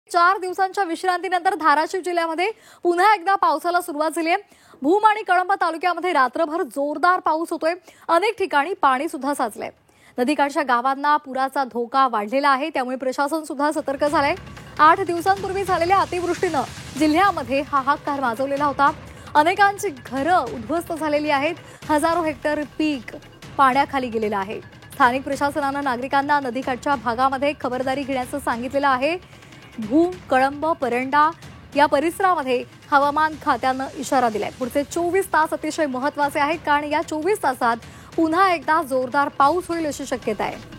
4 दिवसांच्या विश्रांतीनंतर धाराशिव जिल्ह्यामध्ये पुन्हा एकदा पावसाला सुरुवात झाली आहे। भूम आणि कळंब तालुक्यामध्ये रात्रभर जोरदार पाऊस होतोय। अनेक ठिकाणी पाणी सुद्धा साचलंय। नदीकाठच्या गावांना पुराचा धोका वाढलेला आहे, त्यामुळे प्रशासन सुद्धा सतर्क झालंय। 8 दिवसांपूर्वी झालेल्या अतिवृष्टीने जिल्ह्यामध्ये हाहाकार माजवलेला होता। अनेकांची घरं उद्ध्वस्त झालेली आहेत। हजारो हेक्टर पीक पाण्याखाली गेलेलं आहे। स्थानिक प्रशासनाने नागरिकांना नदीकाठच्या भागामध्ये खबरदारी घेण्याचं सांगितलेलं आहे। भूम, कळंब, परंडा या परिसरामध्ये हवामान खात्यानं इशारा दिलाय। पुढचे 24 तास अतिशय महत्त्वाचे आहेत, कारण या 24 तासात पुन्हा एकदा जोरदार पाऊस होईल अशी शक्यता आहे।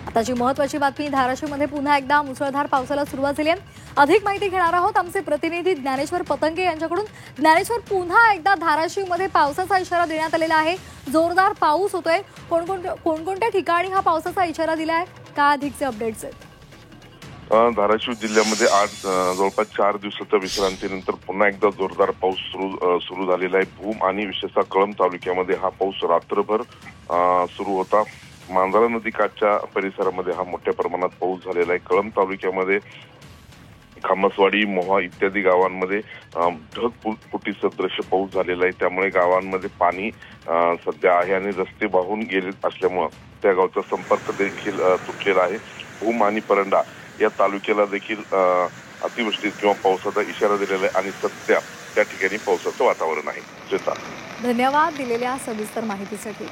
आताची महत्त्वाची बातमी, धाराशिवमध्ये पुन्हा एकदा मुसळधार पावसाला सुरुवात झाली आहे। अधिक माहिती घेणार आहोत आमचे प्रतिनिधी ज्ञानेश्वर पतंगे यांच्याकडून। ज्ञानेश्वर, पुन्हा एकदा धाराशिवमध्ये पावसाचा इशारा देण्यात आलेला आहे। जोरदार पाऊस होतोय। कोणकोणत्या ठिकाणी हा पावसाचा इशारा दिलाय, काय अधिकचे अपडेट्स आहेत? धाराशिव जिल्ह्यामध्ये आज जवळपास 4 दिवसाच्या विश्रांतीनंतर पुन्हा एकदा जोरदार पाऊस सुरू झालेला आहे। भूम आणि विशेषतः कळंब तालुक्यामध्ये हा पाऊस रात्रभर सुरू होता। मांजरा नदीकाठच्या परिसरामध्ये हा मोठ्या प्रमाणात पाऊस झालेला आहे। कळंब तालुक्यामध्ये खामसवाडी, मोहा इत्यादी गावांमध्ये ढगफुटी सदृश पाऊस झालेला आहे। त्यामुळे गावांमध्ये पाणी सध्या आहे आणि रस्ते वाहून गेले असल्यामुळे त्या गावचा संपर्क देखील तुटलेला आहे। भूम आणि परंडा या तालुक्याला देखील अतिवृष्टी किंवा पावसाचा इशारा दिलेला आहे आणि सध्या त्या ठिकाणी पावसाचं वातावरण आहे। धन्यवाद दिलेल्या सविस्तर माहितीसाठी।